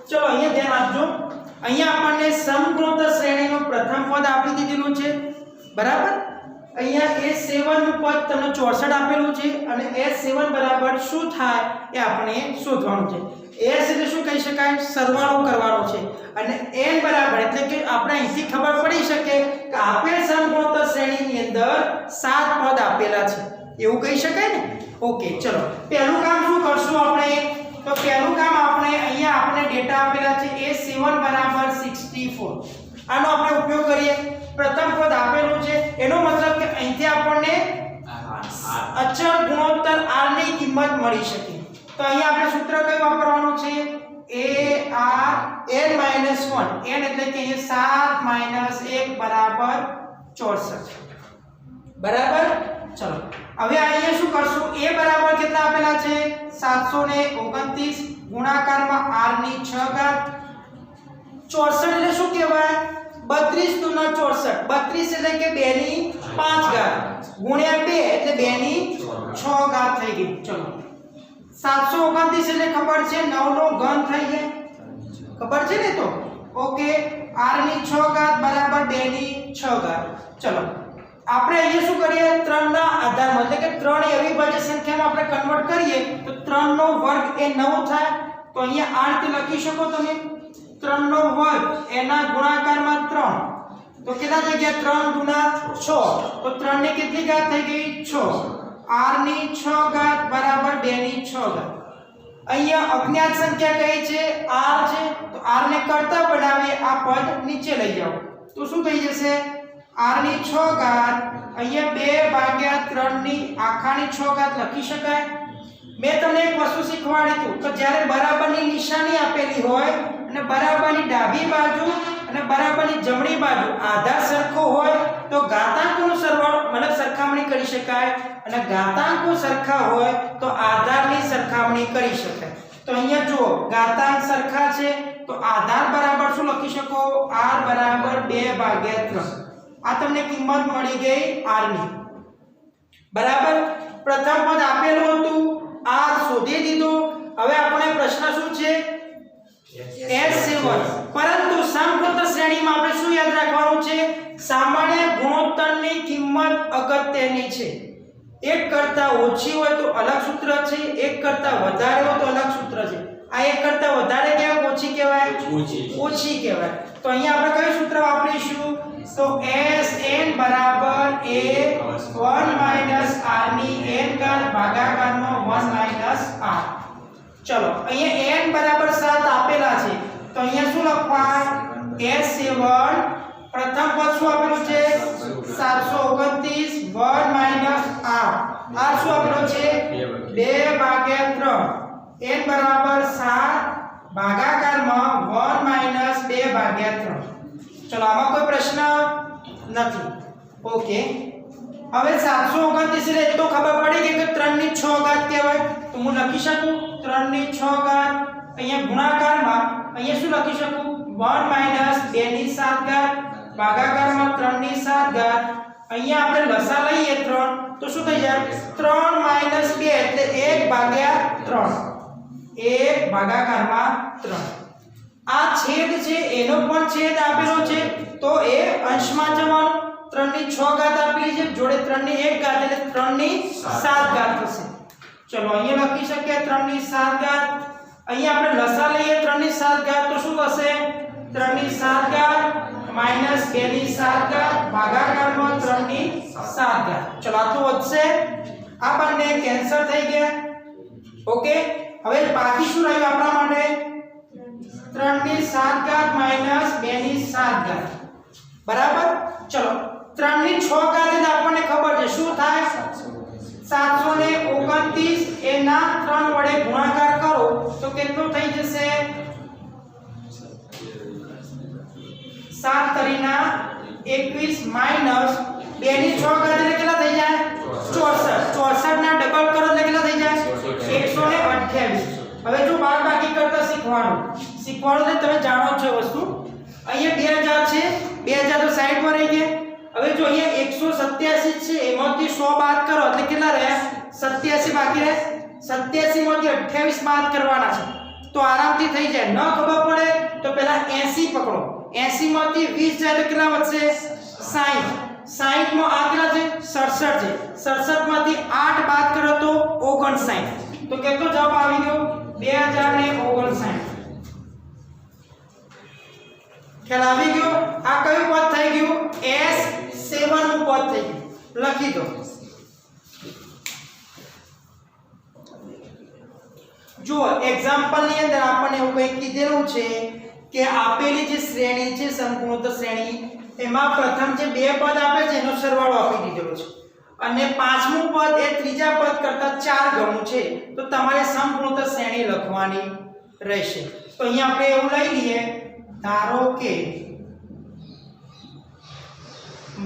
चलो અહીંયા ધ્યાન આપજો અહીંયા આપણને સમગુણોત્તર શ્રેણીનું પ્રથમ પદ આપી દીધેલું છે બરાબર અહીંયા S7 નું પદ તમને 64 આપેલું છે અને S7 બરાબર શું થાય એ આપણે શોધવાનું છે S એટલે શું કહી શકાય સરવાળો કરવાનો છે અને n બરાબર એટલે કે આપણે અહીંથી ખબર પડી શકે કે આપેલ સમગુણોત્તર શ્રેણીની અંદર 7 પદ આપેલા છે એવું કહી શકાય ને ઓકે ચલો પહેલું કામ શું કરશું આપણે तो पहलू काम आपने અહીંયા આપણે ડેટા આપેલા છે A7 બરાબર 64 આનો આપણે ઉપયોગ કરીએ પ્રથમ પદ આપેલું છે એનો મતલબ કે અહીંથી આપણને અચળ ગુણોત્તર r ની કિંમત મળી શકે તો અહીંયા આપણે સૂત્ર કયું વાપરવાનું છે ar n - 1 n એટલે કે અહીંયા 7 - 1 બરાબર 64 બરાબર ચલો હવે અહીંયા શું કરશું a બરાબર કેટલા આપેલા છે 729 ગુણાકારમાં r ની 6 ઘાત 64 એટલે શું કહેવાય 32 * 64 32 એટલે કે 2 ની 5 ઘાત ગુણ્યા 2 એટલે 2 ની 6 ઘાત થઈ ગઈ ચલો 729 એટલે ખબર છે 9 નો ઘન થઈ જાય ખબર છે ને તો ઓકે r ની 6 ઘાત બરાબર 2 ની 6 ઘાત ચલો આપણે અહીંયા શું કરીએ 3 ના આધારમાં એટલે કે 3 એ અવિભાજ્ય સંખ્યામાં આપણે કન્વર્ટ કરીએ તો 3 નો વર્ગ એ 9 થાય તો અહીંયા 8 લખી શકો તમે 3 નો વર્ગ એના ગુણાકારમાં 3 તો કેટલા થઈ ગયા 3 ગુણા 6 તો 3 ની કેટલી ઘાત થઈ ગઈ 6 r ની 6 ઘાત બરાબર 2 ની 6 ઘાત અહીંયા અજ્ઞાત સંખ્યા કઈ છે r છે તો r ને કરતા બનાવીએ આ પદ નીચે લઈ જાઓ તો શું થઈ જશે r ની 6 ઘાત અહીંયા 2/3 ની આખાની 6 ઘાત લખી શકાય મેં તમને એક વસ્તુ શીખવાડી હતું કે જ્યારે બરાબરની નિશાની આપેલી હોય અને બરાબરની ડાબી બાજુ અને બરાબરની જમણી બાજુ આધાર સરખો હોય તો ઘાતાંકોનો સરવાળો મતલબ સરખામણી કરી શકાય અને ઘાતાંકો સરખા હોય તો આધારની સરખામણી કરી શકાય તો અહીંયા જુઓ ઘાતાંક સરખા છે તો આધાર બરાબર શું લખી શકો r બરાબર 2/3 આ તમને કિંમત મળી ગઈ r ની બરાબર પ્રથમ પદ આપેલું હતું r શોધી દીધું હવે આપણે પ્રશ્ન શું છે S7 પરંતુ સમગુણોત્તર શ્રેણીમાં આપણે શું યાદ રાખવાનું છે સામાન્ય ગુણોત્તરની કિંમત અગત્યની છે એક કરતા ઓછી હોય તો અલગ સૂત્ર છે એક કરતા વધારે હોય તો અલગ સૂત્ર છે આ એક કરતા વધારે કહેવાય ઓછી કહેવાય ઓછી કહેવાય તો અહીંયા આપણે કયું સૂત્ર વાપરીશું तो Sn बराबर a 1 - r ની n ઘાત ભાગાકારમાં 1 - r ચલો અહીંયા n બરાબર 7 આપેલા છે તો અહીંયા શું લખવા S7 પ્રથમ પદ શું આપેલું છે 729 1 - r r શું આપેલું છે 2/3 n બરાબર 7 ભાગાકારમાં 1 - 2/3 चलो આમાં કોઈ પ્રશ્ન નથી ઓકે હવે 729 એટલે તો ખબર પડી ગઈ કે 3 ની 6 ઘાત કહેવાય તો હું લખી શકું 3 ની 6 ઘાત અહીંયા ગુણાકારમાં અહીંયા શું લખી શકું 1 - 2 ની 7 ઘાત ભાગાકારમાં 3 ની 7 ઘાત અહીંયા આપણે લસા લઈએ 3 તો શું થઈ જાય 3 - 2 એટલે 1/3 1 ભાગાકારમાં 3 આ છેદ છે એનો પણ છેદ આપેલો છે તો એ અંશમાં જવાનું 3 ની 6 ઘાત આપેલી છે જોડે 3 ની 1 ઘાત એટલે 3 ની 7 ઘાત થશે ચલો અહીંયા લખી શકીએ 3 ની 7 ઘાત અહીંયા આપણે લસા લઈએ 3 ની 7 ઘાત તો શું થશે 3 ની 7 ઘાત માઈનસ 2 ની 7 ઘાત ભાગાકારમાં 3 ની 7 ઘાત ચલો આ તો વધશે આ બંને કેન્સલ થઈ ગયા ઓકે હવે બાકી શું રહ્યું આપણા માટે 3 ની 7 ઘાત માઈનસ 2 ની 7 ઘાત બરાબર ચલો 3 ની 6 ઘાત એટલે આપણને ખબર છે શું થાય 729 એના 3 વડે ગુણાકાર કરો તો કેટલું થઈ જશે 7 તરીના 21 માઈનસ 2 ની 6 ઘાત એટલે કેટલા થઈ જાય 64 ના ડબલ કરો એટલે કેટલા થઈ જાય 128 હવે જો બાદબાકી કરતા શીખવાડો એટલે તમે જાણો છો વસ્તુ અહીંયા 2000 છે 2000 તો સાઈડમાં રહી ગયા હવે જો અહીંયા 187 છે એમાંથી 100 બાદ કરો એટલે કેટલા રહ્યા 87 બાકી રહે 87 માંથી 28 બાદ કરવાના છે તો આરામથી થઈ જાય. ન ખબર પડે તો પહેલા 80 પકડો. 80 માંથી 20 જાય તો કેટલા વધશે? 60. 60 માં આ કેટલા છે? 67 છે. 67 માંથી 8 બાદ કરો તો 59. તો કેટલો જવાબ આવી ગયો? 2059. ખ્યાલ આવી ગયો? આ કયું પદ થઈ ગયું? S7 નું પદ થઈ ગયું. લખી દો. જો એક્ઝામ્પલ ની અંદર આપણને એવું કંઈક કીધેલું છે કે આપેલી જે શ્રેણી છે સમગુણોત્તર શ્રેણી, એમાં પ્રથમ જે બે પદ આપે છે એનો સરવાળો આપી દીધેલો છે અને પાંચમું પદ એ ત્રીજા પદ કરતા 4 ગણું છે. તો તમારે સમગુણોત્તર શ્રેણી લખવાની રહેશે. તો અહીંયા આપણે એવું લઈ લઈએ, ધારો કે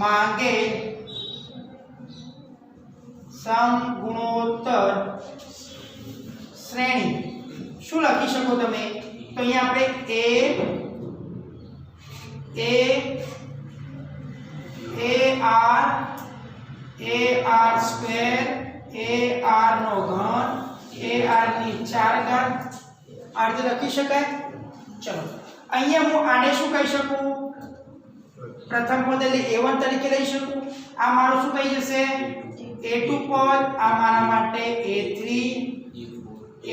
માંગે સમગુણોત્તર શ્રેણી. શું લખી શકો તમે? તો અહીંયા આપણે ar સ્ક્વેર ar નો ઘન ar ની 4 ઘાત આ રીતે લખી શકાય. ચલો અહીંયા હું આને શું કહી શકું? પ્રથમ પદ એટલે a1 તરીકે લઈ શકું. આ મારું શું થઈ જશે? a2 પદ. આ મારા માટે a3,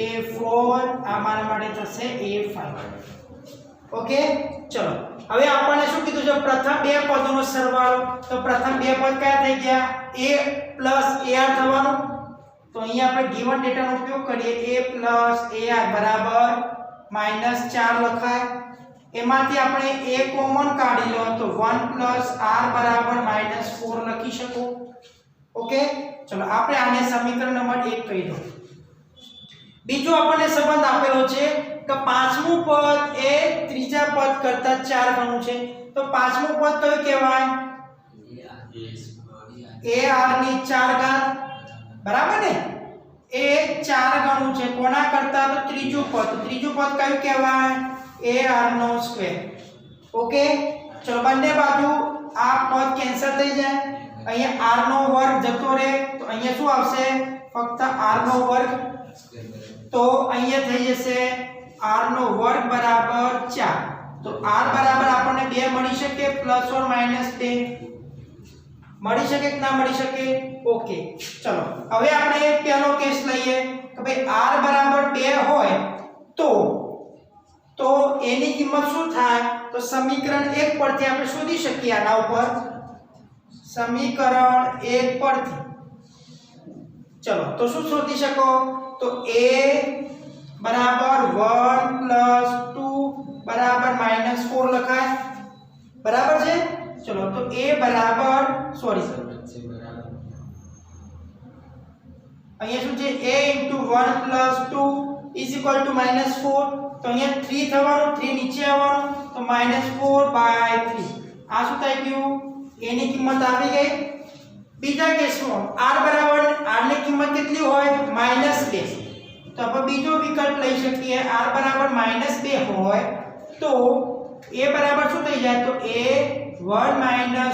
a4, આ મારા માટે થશે a5. ઓકે. ચલો હવે આપણને શું કીધું છે? પ્રથમ બે પદોનો સરવાળો. તો પ્રથમ બે પદ કયા થઈ ગયા? a પ્લસ ar થવાનું. તો અહીંયા આપણે ગિવન ડેટાનો ઉપયોગ કરીએ. a પ્લસ ar બરાબર -4 લખાય. એમાંથી આપણે a કોમન કાઢી લો તો 1 પ્લસ r બરાબર -4 લખી શકો. ઓકે. ચલો આપણે આને સમીકરણ નંબર 1 કહી દો. બીજો આપણને સંબંધ આપેલો છે કે પાંચમું પદ એ ત્રીજા પદ કરતા 4 ગણું છે. તો પાંચમું પદ કયું કહેવાય? ar ની 4 ઘાત. બરાબર ને? એ 4 ગણું છે કોના કરતા? તો ત્રીજું પદ. તો ત્રીજું પદ કયું કહેવાય? ar નો સ્ક્વેર. ઓકે. ચલો બંને બાજુ આ પદ કેન્સલ થઈ જાય. અહીંયા r નો વર્ગ જતો રહે તો અહીંયા શું આવશે? ફક્ત r નો વર્ગ. તો અહીંયા થઈ જશે r નો વર્ગ બરાબર 4. તો r બરાબર આપણને 2 મળી શકે પ્લસ ઓર માઈનસ 2 મળી શકે કે ના મળી શકે? ઓકે. ચલો હવે આપણે પહેલો કેસ લઈએ કે ભાઈ r બરાબર 2 હોય તો એની કિંમત શું થાય? તો સમીકરણ 1 પરથી આપણે શોધી શકીએ. આના ઉપર સમીકરણ 1 પરથી ચલો તો શું શોધી શકો? તો a બરાબર 1 પ્લસ 2 બરાબર -4 લખાય. બરાબર છે? ચલો તો a બરાબર અહીંયા શું છે? a * 1 plus 2 is equal to -4. તો અહીંયા 3 થવાનું, 3 નીચે આવવાનું તો -4/3. આ શું થઈ ગયું? a ની કિંમત આવી ગઈ. બીજા કેસમાં r બરાબર r ની કિંમત કેટલી હોય? -2. તો આપણે બીજો વિકલ્પ લઈ શકીએ. r બરાબર -2 હોય તો a બરાબર શું થઈ જાય? તો a 1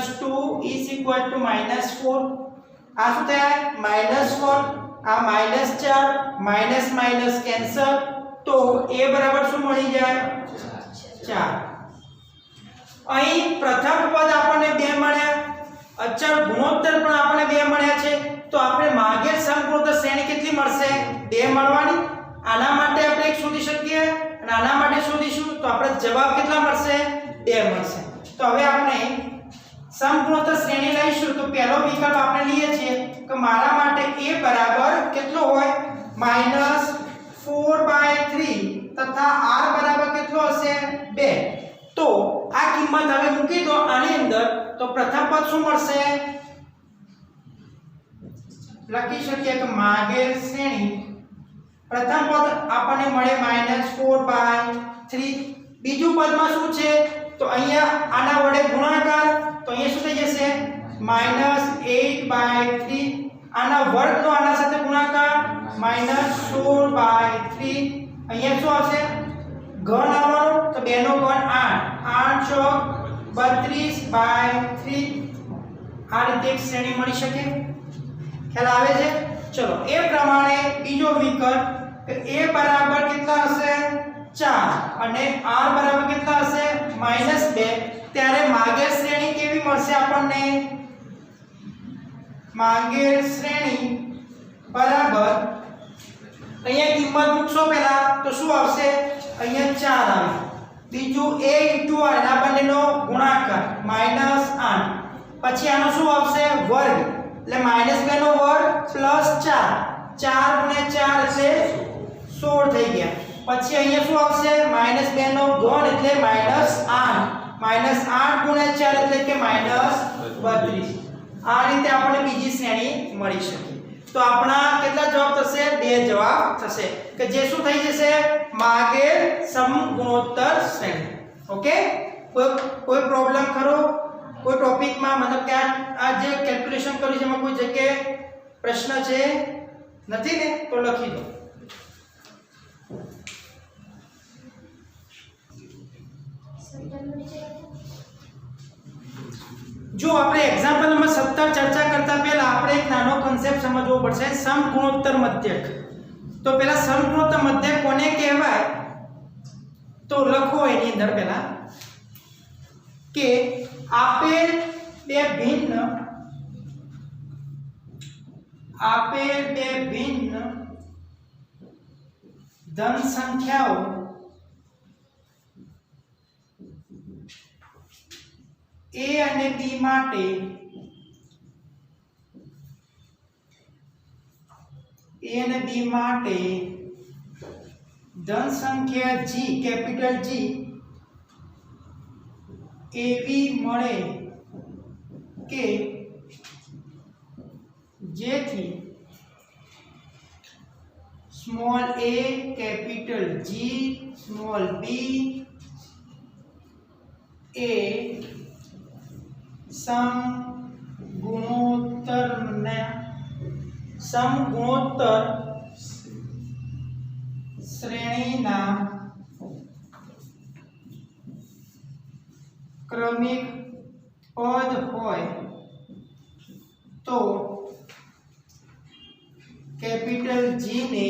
- 2 ઇઝ ઇક્વલ ટુ -4. આ શું થાય? -4. આ -4 માઈનસ માઈનસ કેન્સલ. તો a બરાબર શું મળી જાય? 4. અહીં પ્રથમ પદ આપણને 2 મળ્યા. અચળ ગુણોત્તર પણ આપણને 2 મળ્યા છે. તો આપણે માંગેલ સમગુણોત્તર શ્રેણી કેટલી મળશે? 2 મળવાની. આના માટે આપણે 1 શોધી શકીએ અને આના માટે શોધીશું તો આપણે જવાબ કેટલા મળશે? 2 મળશે. તો હવે આપણે સમગુણોત્તર શ્રેણી લઈશું. તો પહેલો વિકલ્પ આપણે લઈએ છીએ કે મારા માટે a બરાબર કેટલો હોય? -4/3 તથા r બરાબર કેટલો હશે? 2. તો આ કિંમત હવે મૂકી દો આની અંદર. તો પ્રથમ પદ શું મળશે? લખી શકીએ કે માંગેલ શ્રેણી પ્રથમ પદ આપણને મળે -4/3. બીજું પદમાં શું છે? તો અહીંયા આના વડે ગુણાકાર. તો અહીંયા શું થઈ જશે? -8/3. આના વર્ગનો આના સાથે ગુણાકાર -16/3. અહીંયા શું આવશે? ઘન આવવાનો. તો 2 નો ઘન 8 8 32/3. આ રીતે એક શ્રેણી મળી શકે. ખ્યાલ આવે છે? ચલો એ પ્રમાણે બીજો વિકલ્પ કે a બરાબર કેટલા હશે? 8 અને r બરાબર કેટલા હશે -2 ત્યારે માગેલ શ્રેણી કેવી મળશે આપણને માગેલ શ્રેણી બરાબર અહીંયા કિંમત મૂકશો પહેલા તો શું આવશે અહીંયા 4 આવે બીજું a * r એના બંનેનો ગુણાકાર -8 પછી આનો શું આવશે વર્ગ એટલે -2 નો વર્ગ +4 4 * 4 એટલે 16 થઈ ગયા પછી અહીંયા શું આવશે -2 નો ઘન એટલે -8 -8 * 4 એટલે કે -32 આ રીતે આપણને બીજી શ્રેણી મળી શકે તો આપણા કેટલા જવાબ થશે 2 જવાબ થશે કે જે શું થઈ જશે માગેલ સમગુણોત્તર શ્રેણી ઓકે કોઈ પ્રોબ્લેમ ખરો કોઈ ટોપિક માં મતલબ કે આ જે કેલ્ક્યુલેશન કર્યું છે એમાં કોઈ જગ્યાએ પ્રશ્ન છે નથી ને તો લખી દો જો આપણે એક્ઝામ્પલ નંબર 17 ચર્ચા કરતા પહેલા આપણે એક નાનો કન્સેપ્ટ સમજવો પડશે સમગુણોત્તર મધ્યક તો પહેલા સમગુણોત્તર મધ્યક કોને કહેવાય તો લખો એની અંદર પહેલા કે આપેલ બે ભિન્ન ધન સંખ્યાઓ a અને b માટે ધન સંખ્યા g કેપિટલ G એવી મળે કે જેથી small a capital G small b એ સમગુણોત્તર શ્રેણીના ક્રમિક પદ હોય તો કેપિટલ G ને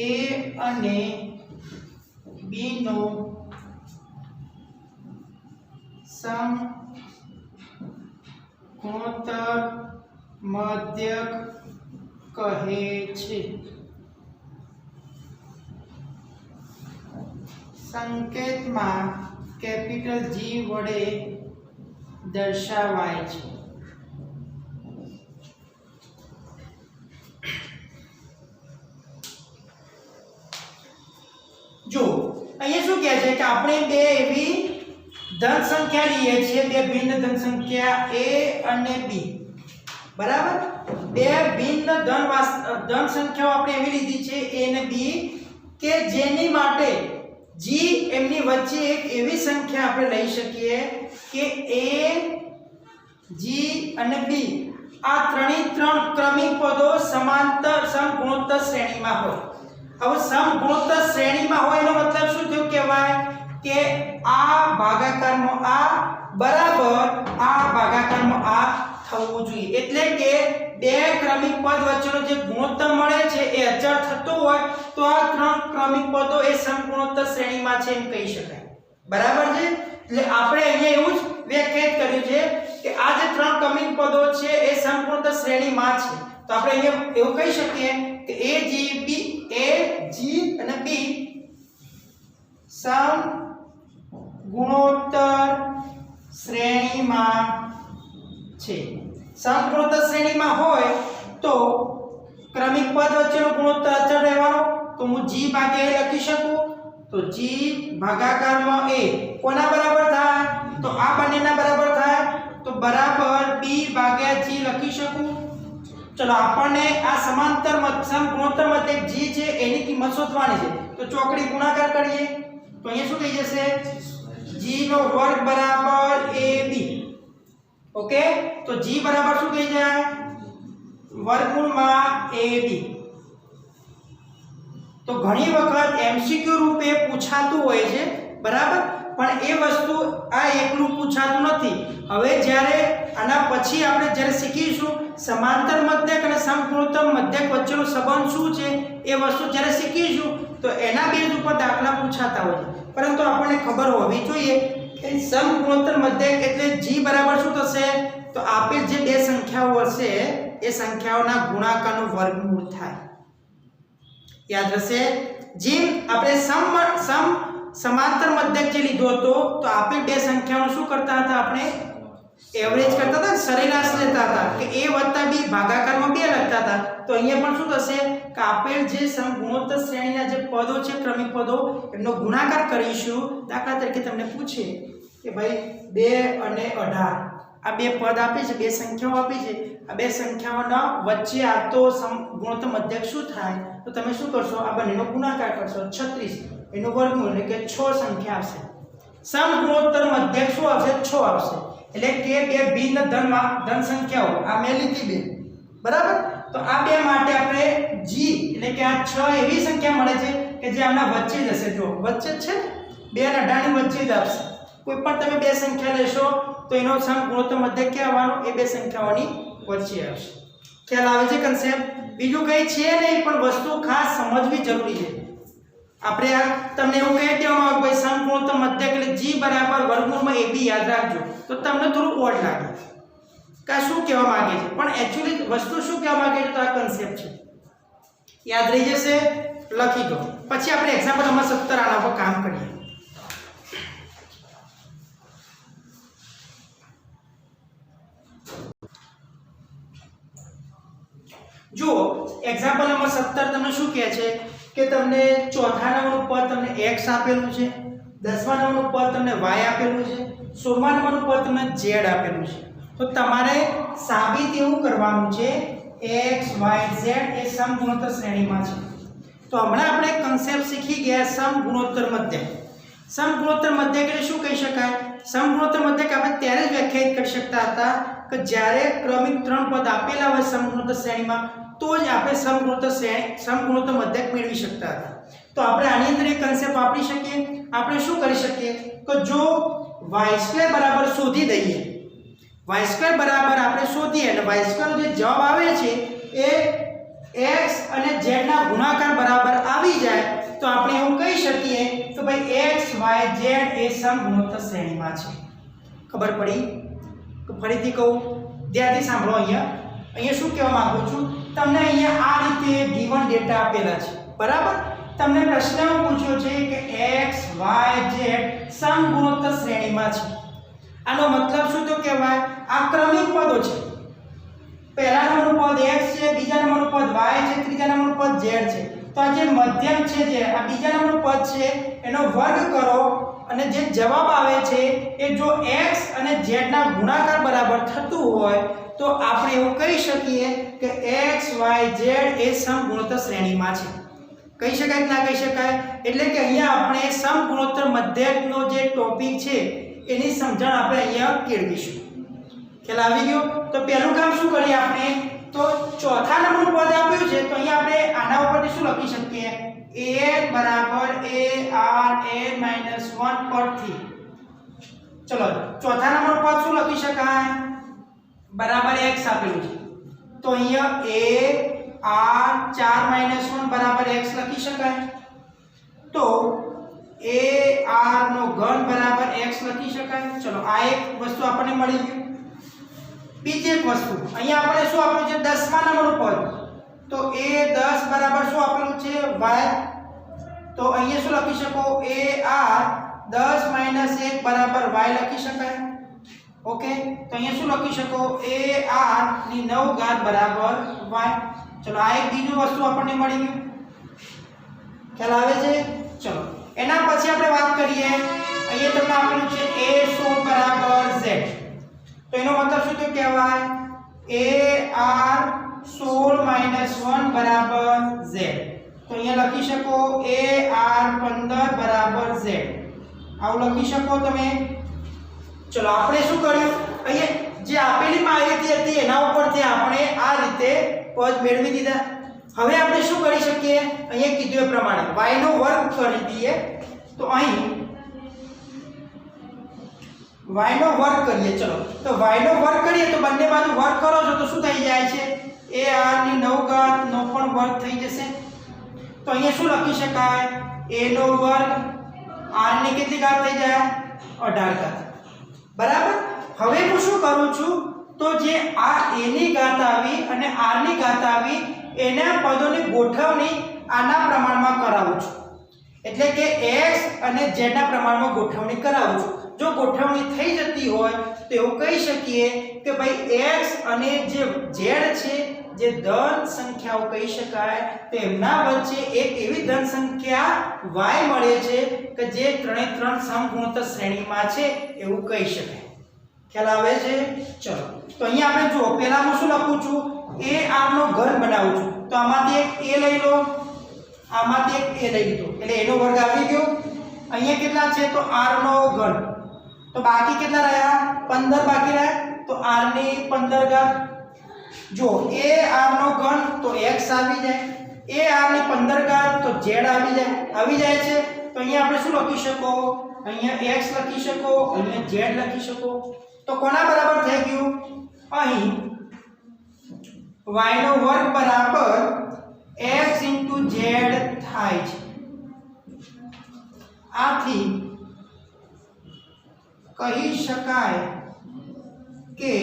a અને b નો સમગુણોત્તર મધ્યક કહે છે સંકેતમાં કેપિટલ G વડે દર્શાવાય છે જો અહીંયા શું કહે છે કે આપણે બે એવી ધન સંખ્યા લઈએ છીએ બે ભિન્ન ધન સંખ્યા a અને b બરાબર બે ભિન્ન ધન સંખ્યાઓ આપણે એવી લીધી છે a અને b કે જેની માટે g એમની વચ્ચે એક એવી સંખ્યા આપણે લઈ શકીએ કે a g અને b આ ત્રણ ક્રમિક પદો સમાંતર સમગુણોત્તર શ્રેણીમાં હોય હવે સમગુણોત્તર શ્રેણીમાં હોય એનો મતલબ શું થયું કહેવાય કે આ ભાગાકારમાં આ બરાબર આ ભાગાકારમાં આ થવું જોઈએ એટલે કે બે ક્રમિક પદ વચ્ચેનો જે ગુણોત્તર મળે છે એ અચળ થતો હોય તો આ ત્રણ ક્રમિક પદો એ સમગુણોત્તર શ્રેણીમાં છે એમ કહી શકાય બરાબર છે એટલે આપણે અહીંયા એવું જ વ્યાખ્યાયિત કર્યું છે કે આ જે ત્રણ ક્રમિક પદો છે એ સમગુણોત્તર શ્રેણીમાં છે તો આપણે અહીંયા એવું કહી શકીએ કે a g અને b સમગુણોત્તર શ્રેણીમાં છે સમગુણોત્તર શ્રેણીમાં હોય તો ક્રમિક પદ વચ્ચેનો ગુણોત્તર અચળ રહેવાનો તો હું g ભાગ્યા a લખી શકું તો g ભાગાકારમાં a કોના બરાબર થાય તો આ બંનેના બરાબર થાય તો બરાબર b ભાગ્યા g લખી શકું ચલો આપણને આ સમાંતર સમગુણોત્તર મધ્યક g છે એની કિંમત શોધવાની છે તો ચોકડી ગુણાકાર કરીએ તો અહીંયા શું થઈ જશે g નો વર્ગ બરાબર ab ઓકે તો g બરાબર શું થઈ જાય વર્ગમૂળમાં ab તો ઘણી વખત MCQ રૂપે પૂછાતું હોય છે બરાબર પણ એ વસ્તુ આ એકલું પૂછાતું નથી. હવે જ્યારે આના પછી આપણે જ્યારે શીખીશું સમાંતર મધ્યક અને સમગુણોત્તર મધ્યક વચ્ચેનો સંબંધ શું છે એ વસ્તુ જ્યારે શીખીશું તો એના બેઝ ઉપર દાખલા પૂછાતા હોય છે. પરંતુ આપણને ખબર હોવી જોઈએ કે સમગુણોત્તર મધ્યક એટલે g બરાબર શું થશે તો આપેલ જે બે સંખ્યાઓ હશે એ સંખ્યાઓના ગુણાકારનું વર્ગમૂળ થાય. યાદ રહેશે. જેમ આપણે સમાંતર મધ્યક જે લીધો હતો તો આપેલ બે સંખ્યાઓનું શું કરતા હતા આપણે એવરેજ કરતા હતા, સરેરાશ લેતા હતા કે a + b ભાગાકારમાં 2 લખતા હતા. તો અહીંયા પણ શું થશે કે આપેલ જે સમગુણોત્તર શ્રેણીના જે પદો છે ક્રમિક પદો એનો ગુણાકાર કરીશું. દાખલા તરીકે તમને પૂછે કે ભાઈ 2 અને 18 આ બે પદ આપે છે, બે સંખ્યાઓ આપી છે, આ બે સંખ્યાઓના વચ્ચે આવતો સમગુણોત્તર મધ્યક શું થાય તો તમે શું કરશો આ બંનેનો ગુણાકાર કરશો 36 એનો વર્ગમૂળ એટલે કે 6 સંખ્યા આવશે. સમગુણોત્તર મધ્યક શું આવશે 6 આવશે. એટલે કે બે ભિન્ન ધન સંખ્યાઓ આ મેં લીધી બે બરાબર. તો આ બે માટે આપણે g એટલે કે આ 6 એવી સંખ્યા મળે છે કે જે આમના વચ્ચે જ હશે. જો વચ્ચે જ છે 2 અને 18 ની વચ્ચે જ આવશે. કોઈ પણ તમે બે સંખ્યા લેશો તો એનો સમગુણોત્તર મધ્યક કહેવાનો એ બે સંખ્યાઓની વચ્ચે આવશે. ખ્યાલ આવે છે કન્સેપ્ટ? બીજું કંઈ છે નહીં પણ વસ્તુ ખાસ સમજવી જરૂરી છે. આપણે આ તમને એવું કહી દેવામાં આવે ભાઈ સમગુણોત્તર મધ્યક એટલે g બરાબર વર્ગમૂળમાં ab યાદ રાખજો તો તમને થોડું ઓડ લાગે કે શું કહેવા માંગે છે, પણ એક્ચ્યુઅલી વસ્તુ શું કહેવા માંગે છે તો આ કન્સેપ્ટ છે. યાદ રહી જશે, લખી દો. પછી આપણે એક્ઝામ્પલ નંબર 17 આના પર કામ કરીએ. જો એક્ઝામ્પલ નંબર 17 તમને શું કહે છે કે તમને ચોથા નંબરનું પદ તમને x આપેલું છે, 10મા નંબરનું પદ તમને y આપેલું છે, 16મા નંબરનું પદ તમને z આપેલું છે. તો તમારે સાબિત એવું કરવાનું છે x y z એ સમગુણોત્તર શ્રેણીમાં છે. તો હમણાં આપણે કન્સેપ્ટ શીખી ગયા સમગુણોત્તર મધ્યક. સમગુણોત્તર મધ્યક એટલે શું કહી શકાય? સમગુણોત્તર મધ્યક આપણે ત્યારે જ વ્યાખ્યાયિત કરી શકતા હતા કે જ્યારે ક્રમિક 3 પદ આપેલા હોય સમગુણોત્તર શ્રેણીમાં તો જ આપણે સમગુણોત્તર મધ્યક મેળવી શકતા હતા. તો આપણે આની અંદર એક કન્સેપ્ટ વાપરી શકીએ. આપણે શું કરી શકીએ કે જો y² બરાબર શોધી દઈએ, y² બરાબર આપણે શોધીએ અને y² નો જે જવાબ આવે છે એ x અને z ના ગુણાકાર બરાબર આવી જાય તો આપણે એવું કહી શકીએ કે ભાઈ x y z એ સમગુણોત્તર શ્રેણીમાં છે. ખબર પડી? તો ફરીથી કહું, ધ્યાનથી સાંભળો. અહીંયા શું કહેવા માંગુ છું તમને અહીંયા આ રીતે ગિવન ડેટા આપેલા છે બરાબર. તમને પ્રશ્ન પૂછ્યો છે કે x y z સમગુણોત્તર શ્રેણીમાં છે. આનો મતલબ શું તો કહેવાય આ ક્રમિક પદો છે. પહેલા નંબરનું પદ x છે, બીજા નંબરનું પદ y છે, ત્રીજા નંબરનું પદ z છે. તો આ જે મધ્યમ છે જે આ બીજા નંબરનું પદ છે એનો વર્ગ કરો અને જે જવાબ આવે છે એ જો x અને z ના ગુણાકાર બરાબર થતું હોય તો આપણે એવું કહી શકીએ કે x y z એ સમગુણોત્તર શ્રેણીમાં છે. કહી શકાય કે ના કહી શકાય? એટલે કે અહીંયા આપણે સમગુણોત્તર મધ્યકનો જે ટોપિક છે એની સમજણ આપણે અહીંયા કેળવીશું. ખ્યાલ આવી ગયો? તો પહેલું કામ શું કરીએ આપણે તો ચોથા નંબરનું પદ આપ્યું છે તો અહીંયા આપણે આના ઉપરથી શું લખી શકીએ a બરાબર a r a - 1 પરથી. ચલો ચોથા નંબરનું પદ શું લખી શકાય બરાબર x આપેલું છે તો અહીંયા a r 4 - 1 બરાબર x લખી શકાય. તો a r નો ઘન બરાબર x લખી શકાય. ચલો આ એક વસ્તુ આપણને મળી ગઈ. બીજી એક વસ્તુ અહીંયા આપણે શું આપ્યું છે 10મા નંબરનું પદ તો a10 બરાબર શું આપેલું છે y. તો અહીંયા શું લખી શકો a r 10 - 1 બરાબર y લખી શકાય. ઓકે, તો અહીંયા શું લખી શકો a r ની 9 ઘાત બરાબર y. ચલો આ એક બીજું વસ્તુ આપણને મળી ગયું. ખ્યાલ આવે છે? ચલો એના પછી આપણે વાત કરીએ અહીંયા તમને આપેલું છે a16 બરાબર z. તો એનો મતલબ શું તો કહેવાય a r 16 - 1 બરાબર z. તો અહીંયા લખી શકો a r 15 બરાબર z. આવું લખી શકો તમે. ચલો આપણે શું કર્યું અહીંયા જે આપેલી માહિતી હતી એના ઉપરથી આપણે આ રીતે પદ મેળવી દીધા. હવે આપણે શું કરી શકીએ અહીંયા કીધું એ પ્રમાણે y નો વર્ગ કરી દઈએ. તો અહીં y નો વર્ગ કરીએ ચલો તો y નો વર્ગ કરીએ તો બંને બાજુ વર્ગ કરો છો તો શું થઈ જાય છે a r ની 9 ઘાત નો પણ વર્ગ થઈ જશે તો અહીંયા શું લખી શકાય a નો વર્ગ r ની કેટલી ઘાત થઈ જાય 18 ઘાત બરાબર હવે હું શું કરું છું તો જે આ a ની ઘાત આવી અને r ની ઘાત આવી એના પદોની ગોઠવણી આના પ્રમાણમાં કરાવું છું એટલે કે x અને z ના પ્રમાણમાં ગોઠવણી કરાવું છું જો ગોઠવણી થઈ જતી હોય તો એવું કહી શકીએ કે ભાઈ x અને જે z છે જે ધન સંખ્યાઓ કહી શકાય તેમના વચ્ચે એક એવી ધન સંખ્યા y મળે છે કે જે ત્રણે ત્રણ સમગુણોત્તર શ્રેણીમાં છે એવું કહી શકાય ખ્યાલ આવે છે ચલો તો અહીંયા આપણે જો પહેલા હું શું લખું છું a r નો ઘન બનાવું છું તો આમાંથી એક a લઈ લો આમાંથી એક a લઈ લીધો એટલે a નો વર્ગ આવી ગયો અહીંયા કેટલા છે તો r નો ઘન તો બાકી કેટલા રહ્યા 15 બાકી રહ્યા તો r ની 15 ઘાત જો a r નો ઘન તો x આવી જાય a r ની 15 ઘાત તો z આવી જાય છે તો અહીંયા આપણે શું લખી શકો અહીંયા x લખી શકો અહીંયા z લખી શકો તો કોના બરાબર થઈ ગયું અહીં y નો વર્ગ બરાબર x * z થાય છે આથી કહી શકાય કે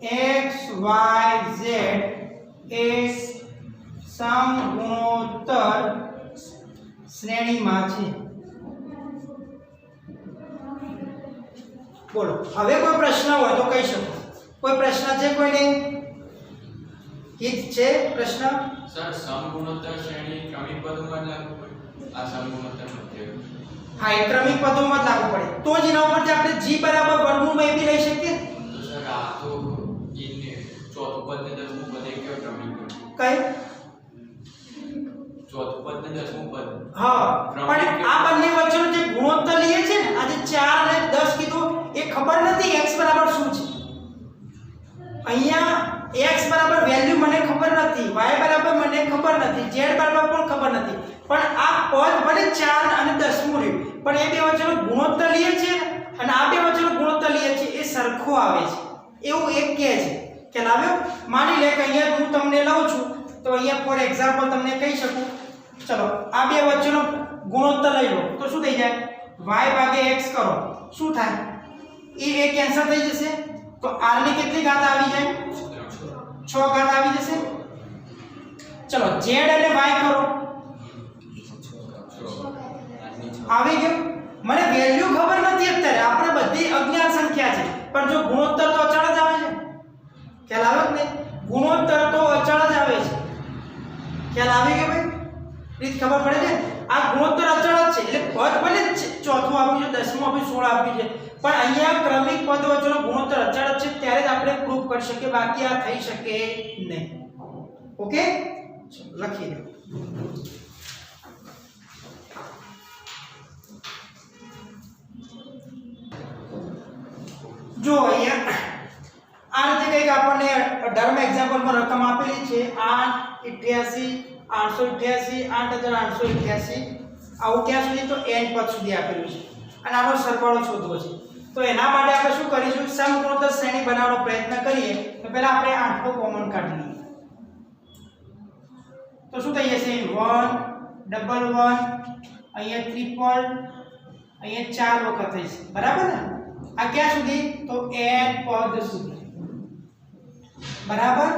x y z એ સમગુણોત્તર શ્રેણીમાં છે બોલો હવે કોઈ પ્રશ્ન હોય તો કહી શકો કોઈ પ્રશ્ન છે કોઈને ઠીક છે પ્રશ્ન સર સમગુણોત્તર શ્રેણી ક્રમિક પદોમાં લાગુ પડે આ સમગુણોત્તર મધ્ય હા એ ક્રમિક પદોમાં લાગુ પડે તો જ એના ઉપરથી આપણે g બરાબર વર્ગમૂળ બી લઈ શકીએ તો સર આ તો ઇને ચોથું પદ ને દસમું પદ એક ક્રમિક પદ કઈ ચોથું પદ ને દસમું પદ હા પણ આ બંને વચ્ચેનો જે ગુણોત્તર લઈએ છે ને આજે 4 અને 10 કીધું એ ખબર નથી x બરાબર શું છે અહીંયા x બરાબર વેલ્યુ મને ખબર નથી y બરાબર મને ખબર નથી z બરાબર પણ ખબર નથી પણ આ પદ ભલે 4 અને 10 મુ રહ્યું પણ એ બે વચ્ચેનો ગુણોત્તર લઈએ છે અને આ બે વચ્ચેનો ગુણોત્તર લઈએ છે એ સરખો આવે છે એવું એક કહે છે ખ્યાલ આવ્યો માની લે કે અહીંયા હું તમને લઉં છું તો અહીંયા ફોર એક્ઝામ્પલ તમને કહી શકું ચલો આ બે વચ્ચેનો ગુણોત્તર લઈ લો તો શું થઈ જાય y ભાગ્યા x કરો શું થાય એ કેન્સલ થઈ જશે તો r ની કેટલી ઘાત આવી જાય 6 ઘાત આવી જશે ચલો z અને y કરો આવી ગયું મને વેલ્યુ ખબર નથી અત્યારે આપણે બધી અજ્ઞાત સંખ્યા છે પણ જો ગુણોત્તર તો અચળ જ આવે છે ખ્યાલ આવે કે નહીં ગુણોત્તર તો અચળ જ આવે છે ખ્યાલ આવી ગયો ભાઈ રીત ખબર પડે છે આ ગુણોત્તર અચળ જ છે એટલે પદ ભલે ચોથું આપ્યું છે દસમું આપ્યું 16 આપ્યું છે પણ અહીંયા ક્રમિક પદ વચ્ચેનો ગુણોત્તર અચળ જ છે ત્યારે જ આપણે પ્રૂફ કરી શકીએ બાકી આ થઈ શકે નહીં ઓકે લખી દો જો અહીંયા આ રીતે કંઈક આપણને 18 એક્ઝામ્પલમાં રકમ આપેલી છે 888 8888 આવું ક્યાં સુધી તો n પદ સુધી આપેલું છે અને આનો સરવાળો શોધવો છે તો એના માટે આપણે શું કરીશું સમગુણોત્તર શ્રેણી બનાવવાનો પ્રયત્ન કરીએ તો પહેલા આપણે 8 નો કોમન કાઢી લઈએ તો શું થઈ જશે 1 ડબલ 1 અહીંયા ટ્રિપલ અહીંયા 4 વખત થશે બરાબર ને આ ક્યાં સુધી તો n પદ સુધી બરાબર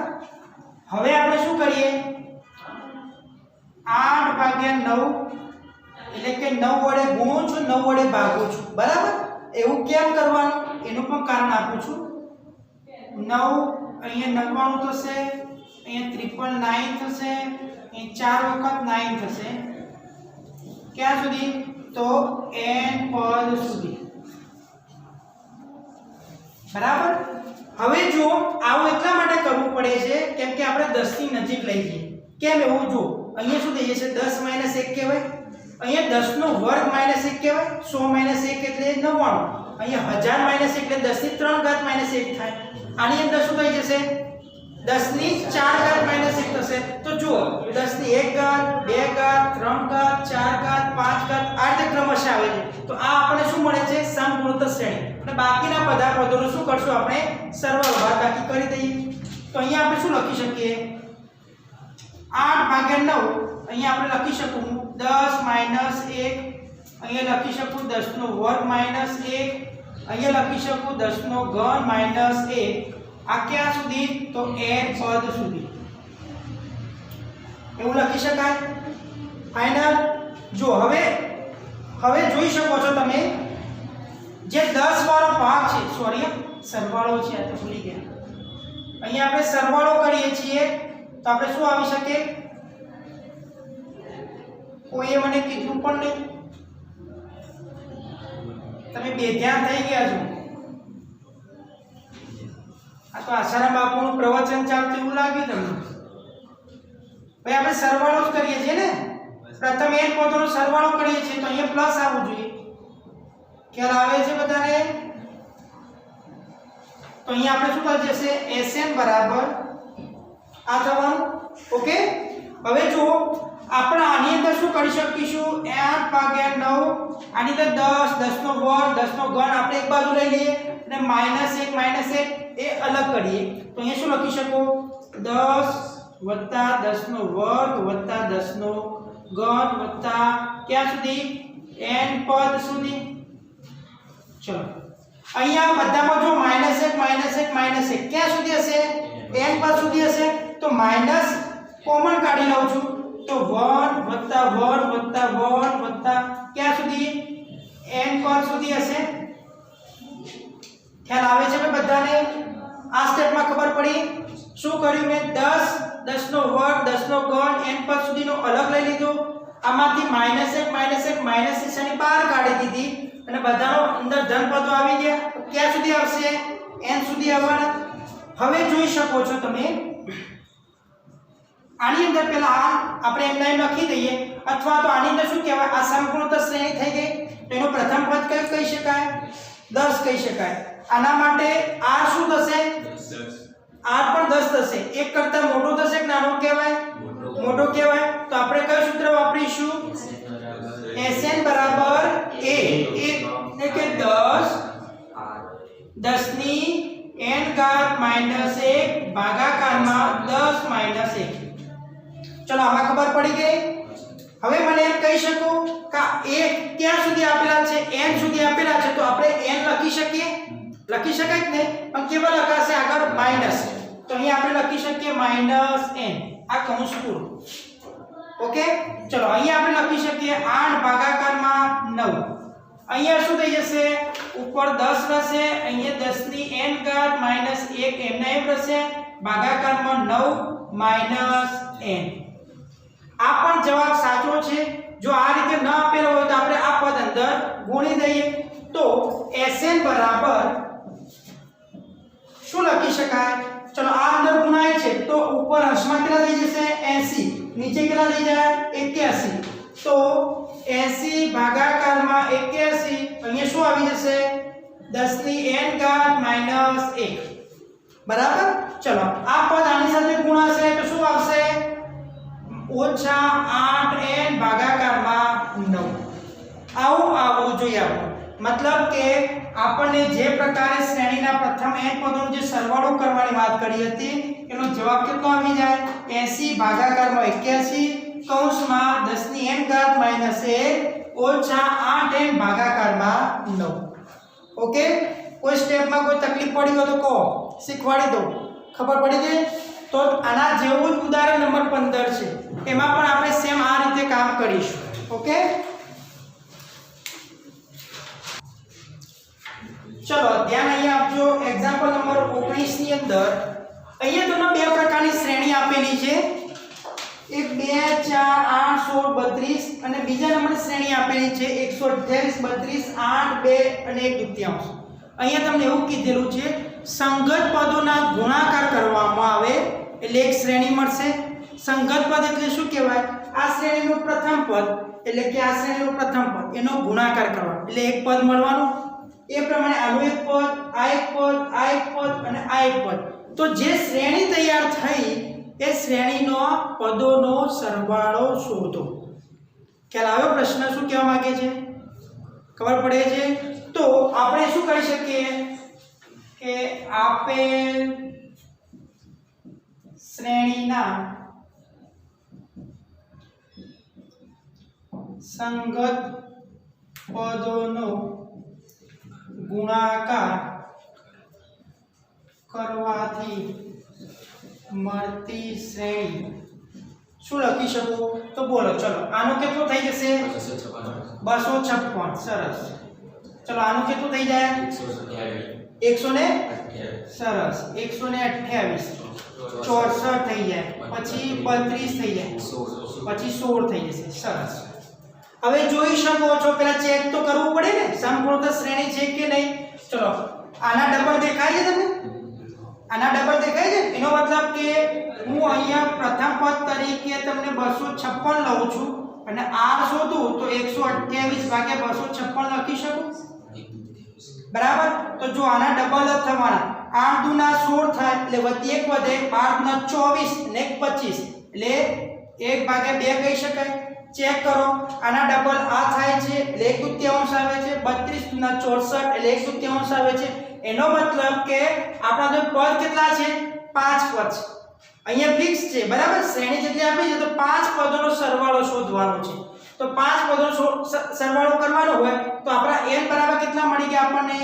હવે આપણે શું કરીએ 8 ભાગ્યા 9 એટલે કે 9 વડે ગુણું છું 9 વડે ભાગું છું બરાબર એવું કેમ કરવાનું એનું પણ કારણ આપું છું 9 અહીંયા 99 થશે અહીંયા 999 થશે અહીંયા 4 વખત 9 થશે ક્યાં સુધી તો n પદ સુધી બરાબર હવે જો આવું એટલા માટે કરવું પડે છે કેમ કે આપણે 10 ની નજીક લઈ જઈએ કેમ એવું જો અહીંયા શું થઈ જશે 10 - 1 કહેવાય અહીંયા 10 નો વર્ગ - 1 કહેવાય 100 - 1 એટલે 99 અહીંયા 1000 - 1 એટલે 10 ની 3 ઘાત - 1 થાય આની અંદર શું થઈ જશે 10 ની 4 ઘાત - 1 થશે તો જુઓ 10 ની 1 ઘાત 2 ઘાત 3 ઘાત 4 ઘાત 5 ઘાત આ રીતે ક્રમશઃ આવે છે તો આ આપણને શું મળે છે સમ ગુણોત્તર શ્રેણી અને બાકીના બધા પદોનો શું કરશું આપણે સરવાળો બાદબાકી કરી દઈએ તો અહીંયા આપણે શું લખી શકીએ 8 ભાગ્યા 9 અહીંયા આપણે લખી શકું 10 માઈનસ 1 અહીંયા લખી શકું 10 નો વર્ગ માઈનસ 1 અહીંયા લખી શકું 10 નો ઘન માઈનસ 1 આ ક્યાં સુધી તો n પદ સુધી એવું લખી શકાય ફાઇનલ જો હવે જોઈ શકો છો તમે જે 10 વાળો ભાગ છે સોરી સરવાળો છે આ તો ભૂલી ગયા અહીંયા આપણે સરવાળો કરીએ છીએ તો આપણે શું આવી શકે કોઈએ મને કીધું પણ નહીં તમે બેધ્યાન થઈ ગયા છો આ તો આશારામ બાપુનું પ્રવચન ચાલતું એવું લાગ્યું તમને ભાઈ આપણે સરવાળો જ કરીએ છીએ ને પ્રથમ n પદોનો સરવાળો કરીએ છીએ તો અહીંયા પ્લસ આવવું જોઈએ ખ્યાલ આવે છે બધાને તો અહીંયા આપણે શું કરી જશે Sn બરાબર આ થવાનું ઓકે હવે જો આપણે આની અંદર શું કરી શકીશું 8 ભાગ્યા 9 આની અંદર 10 10 નો વર્ગ 10 નો ઘન આપણે એક બાજુ લઈ લઈએ અને -1 એ અલગ કરીએ તો અહીંયા શું લખી શકો 10 10 નો વર્ગ 10 નો ઘન વત્તા ક્યાં સુધી n પદ સુધી ચલો અહીંયા બધામાં જો -1 ક્યાં સુધી હશે n પદ સુધી હશે તો માઈનસ કોમન કાઢી લઉં છું તો 1 વત્તા 1 વત્તા 1 વત્તા ક્યાં સુધી n પદ સુધી હશે ખ્યાલ આવે છે કે બધાને આ સ્ટેપમાં ખબર પડી શું કર્યું મેં 10 10 નો વર્ગ 10 નો ઘન n પદ સુધીનો અલગ લઈ લીધો આમાંથી -1 નિશાની બહાર કાઢી દીધી અને બધાનો અંદર ધન પદો આવી ગયા ક્યાં સુધી આવશે n સુધી આવવાના હવે જોઈ શકો છો તમે આની અંદર પહેલા આ આપણે એમ લાઈન લખી દઈએ અથવા તો આની અંદર શું કહેવાય આ સમગુણોત્તર શ્રેણી થઈ ગઈ તો એનો પ્રથમ પદ કયું કહી શકાય 10 કહી શકાય આના માટે r શું થશે r પણ 10 થશે એક કરતા મોટો થશે કે નાનો કહેવાય મોટો કહેવાય તો આપણે કયું સૂત્ર વાપરીશું Sn બરાબર a એટલે કે 10 ની n ઘાત -1 ભાગાકારમાં 10 -1 ચલો આમાં ખબર પડી ગઈ હવે મને એમ કહી શકું કે a ક્યાં સુધી આપેલા છે n સુધી આપેલા છે તો આપણે n લખી શકીએ લખી શકાય જ ને પણ કેવળ લખાશે આગળ માઈનસ તો અહીં આપણે લખી શકીએ -n આ કૌંસ પૂરું ઓકે ચલો અહીં આપણે લખી શકીએ 8 ભાગાકારમાં 9 અહીંયા શું થઈ જશે ઉપર 10 રહેશે અહીંયા 10 ની n ઘાત -1 એમના એમ રહેશે ભાગાકારમાં 9 n આ પણ જવાબ સાચો છે જો આ રીતે ન આપેલો હોય તો આપણે આ પદ અંદર ગુણી દઈએ તો Sn બરાબર શું લખી શકાય ચલો આ અંદર ગુણાય છે તો ઉપર અંશમાં કેટલા થઈ જશે 80 નીચે કેટલા થઈ જાય 81 તો 80 ભાગાકારમાં 81 અહીંયા શું આવી જશે 10 ની n ઘાત -1 બરાબર ચલો આ પદ આની સાથે ગુણાશે તો શું આવશે -8n ભાગાકારમાં 9 આવું જોઈએ આપણે मतलब કે આપણને જે પ્રકારે શ્રેણીના પ્રથમ n પદોનો જે સરવાળો કરવાની વાત કરી હતી એનો જવાબ કેટલો આવી જાય 80 ભાગાકારમાં 81 કૌંસમાં 10 ની n ઘાત -1 -8n ભાગાકારમાં 9 ઓકે કોઈ સ્ટેપમાં કોઈ તકલીફ પડી હોય તો કહો શીખવાડી દો ખબર પડી ગઈ તો આના જેવું જ ઉદાહરણ નંબર 15 છે એમાં પણ આપણે સેમ આ રીતે કામ કરીશું ઓકે चलो ध्यान અહીંયા આપજો एग्जांपल નંબર 19 ની અંદર અહીંયા તમને બે પ્રકારની શ્રેણી આપેલી છે એક 2 4 8 16 32 અને બીજા નંબરની શ્રેણી આપેલી છે 128 32 8 2 અને 1 દુત્યાંશ અહીંયા તમને એવું કીધેલું છે સંગત પદોના ગુણાકાર કરવામાં આવે એટલે એક શ્રેણી મળશે સંગત પદ એટલે શું કહેવાય આ શ્રેણીનું પ્રથમ પદ એટલે કે આ શ્રેણીનું પ્રથમ પદ એનો ગુણાકાર કરવાનો એટલે એક પદ મળવાનું એ પ્રમાણે આનું એક પદ આ એક પદ આ એક પદ અને આ એક પદ તો જે શ્રેણી તૈયાર થઈ એ શ્રેણીનો પદોનો સરવાળો શોધો ખ્યાલ આવ્યો પ્રશ્ન શું કહેવા માંગે છે ખબર પડે છે? તો આપણે શું કરી શકીએ કે આપેલ શ્રેણીના સંગત પદોનો ગુણાકાર કરવાથી મળતી શ્રેણી શું લખી શકું? તો બોલો, ચલો આનો કેટલો થઈ જશે? 256. સરસ. ચલો આનું કેટલું થઈ જાય? 100 ને સરસ 128. 64 થઈ જાય, પછી 32 થઈ જાય, પછી 16 થઈ જશે. સરસ. હવે જોઈ શકો છો, પેલા ચેક તો કરવું પડે ને સમપૂર્ણ શ્રેણી છે કે નહીં. ચલો આના ડબલ દેખાય છે તમને? આના ડબલ દેખાય છે? એનો મતલબ કે હું અહીંયા પ્રથમ પદ તરીકે તમને 256 લઉં છું અને r શોધું તો 128 ભાગ્યા 256 લખી શકું. બરાબર? તો જો આના ડબલ જ થવાના. 8 દુના 16 થાય એટલે વધી 1 વધે, 8 દુના 24 ને 25 એટલે 1 ભાગ્યા 2 કહી શકાય. ચેક કરો, આના ડબલ આ થાય છે એટલે 1/2 આવે છે. 32 દુના 64 એટલે 1/2 આવે છે. એનો મતલબ કે આપણા જો પદ કેટલા છે? 5 પદ છે. અહીંયા ફિક્સ છે, બરાબર? શ્રેણી જેટલી આપી છે તો 5 પદોનો સરવાળો શોધવાનો છે. તો 5 પદોનો સરવાળો કરવાનો હોય તો આપણા n બરાબર કેટલા મળી ગયા? આપણને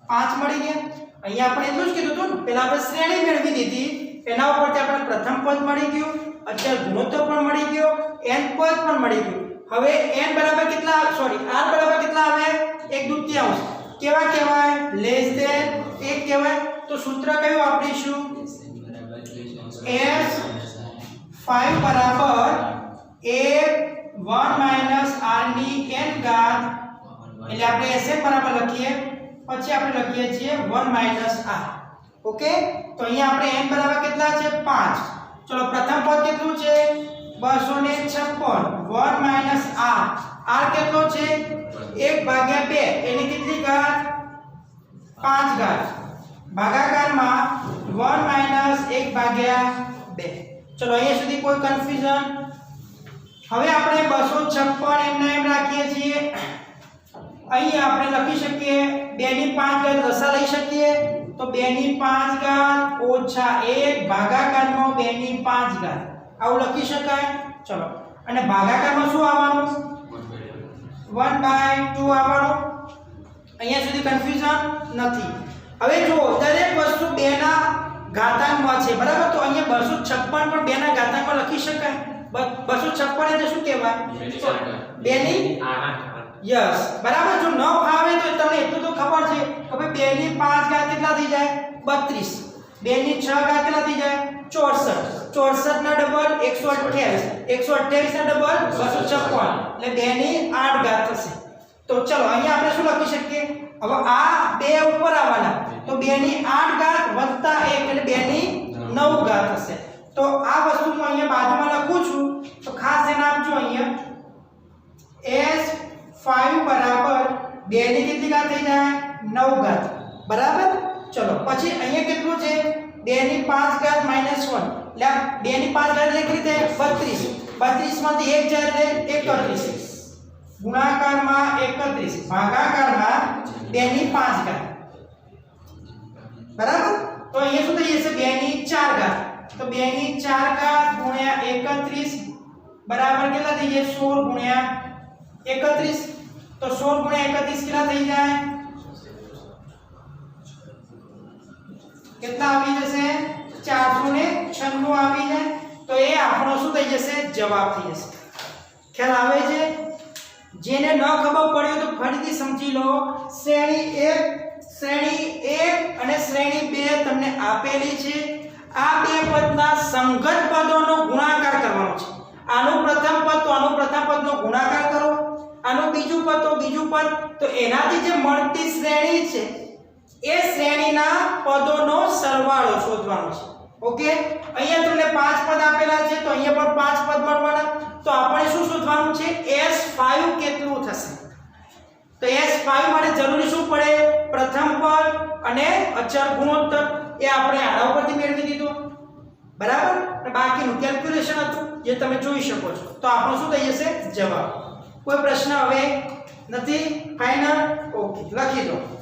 5 મળી ગયા. અહીંયા આપણે એટલું જ કીધું હતું ને, પહેલા આપણે શ્રેણી મેળવી દીધી, એના ઉપરથી આપણે પ્રથમ પદ મળી ગયું, અચળ ગુણોત્તર પણ મળી ગયો, n પદ પણ મળી ગયું. હવે n બરાબર કેટલા, સોરી r બરાબર કેટલા આવે? 1/2. કેવા કહેવાય? લેસ ધેન 1 કહેવાય. તો સૂત્ર કયું વાપરીશું? s 5 બરાબર a 1 r ની n ઘાત, એટલે આપણે sn બરાબર લખીએ, પછી આપણે લખીએ છીએ 1 r. ઓકે, તો અહીંયા આપણે n બરાબર કેટલા છે? 5. ચલો પ્રથમ પદ કેટલું છે? 256. 1 r. r કેટલો છે? 1/2. એની કેટલી ઘાત? 5 ઘાત. ભાગાકારમાં 1 1/2. ચલો અહીંયા સુધી કોઈ કન્ફ્યુઝન? હવે આપણે 256 એમને એમ રાખીએ છીએ. અહીં આપણે લખી શકીએ 2 ની 5 ઘાત રસા લઈ શકીએ, તો 2 ની 5 ઘાત ઓછા 1 ભાગાકારમાં 2 ની 5 ઘાત આવું લખી શકાય. ચલો અને ભાગાકારમાં શું આવવાનું? 1/2 આવવાનું. અહીંયા સુધી કન્ફ્યુઝન નથી. હવે જો દરેક વસ્તુ 2 ના ઘાતાંકમાં છે, બરાબર? તો અહીંયા 256 પણ 2 ના ઘાતાંકમાં લખી શકાય. 256 એટલે શું કહેવાય? 2 ની યસ, બરાબર. જો ન ફાવે તો તમને એટલું તો ખબર છે કે ભાઈ 2 ની 5 ઘાત કેટલા થઈ જાય? 32. 2 ની 6 ઘાત કેટલા થઈ જાય? 64. 64 ના ડબલ 128. 128 ના ડબલ 256 એટલે 2 ની 8 ઘાત થશે. તો ચલો અહીંયા આપણે શું લખી શકીએ? હવે આ 2 ઉપર આવવાના, તો 2 ની 8 ઘાત વત્તા 1 એટલે 2 ની 9 ઘાત થશે. તો આ વસ્તુ હું અહીંયા બાજુમાં લખું છું, તો ખાસ ધ્યાન આપજો. અહીંયા s 5 બરાબર 2 ની કેટલી ઘાત થઈ જાય? 9 ઘાત. બરાબર? ચલો પછી અહીંયા કેટલું છે? 2 ની 5 ઘાત -1 એટલે 2 ની 5 ઘાત એટલે કેટલી થાય? 32. 32 માંથી 1 જાય એટલે 31. ગુણાકારમાં 31, ભાગાકારમાં 2 ની 5 ઘાત. બરાબર? તો અહીંયા શું થઈ જશે? 2 ની 4 ઘાત. તો 2 ની 4 ઘાત ગુણ્યા 31 બરાબર કેટલા થઈ જાય? 16 ગુણ્યા 31. તો 16 ગુણ્યા 31 કેટલા થઈ જાય? કેટલા આવી જશે? 496 આવી જાય. તો એ આપણો શું થઈ જશે? જવાબ થઈ જશે. ખ્યાલ આવે છે? જેને ન ખબર પડી તો ફરીથી સમજી લો. શ્રેણી 1 અને શ્રેણી 2 તમને આપેલી છે. આ બે પદના સંગત પદોનો ગુણાકાર કરવાનો છે. આનું પ્રથમ પદ તો આનું પ્રથમ પદનો ગુણાકાર કરો, આનું બીજું પદ તો બીજું પદ, તો એનાથી જે મળતી શ્રેણી છે એ શ્રેણીના પદોનો સરવાળો શોધવાનો છે. ઓકે, અહીંયા તમને 5 પદ આપેલા છે તો અહીંયા પણ 5 પદ મળવાના. તો આપણે શું શોધવાનું છે? s5 કેટલું થશે? તો s5 માટે જરૂરી શું પડે? પ્રથમ પદ અને અચળ ગુણોત્તર. એ આપણે આના ઉપરથી મેળવી દીધું, બરાબર? અને બાકીનું કેલ્ક્યુલેશન હતું જે તમે જોઈ શકો છો. તો આપણો શું થઈ જશે? જવાબ. કોઈ પ્રશ્ન હવે? નથી ફાઇનલ ઓકે લખી દો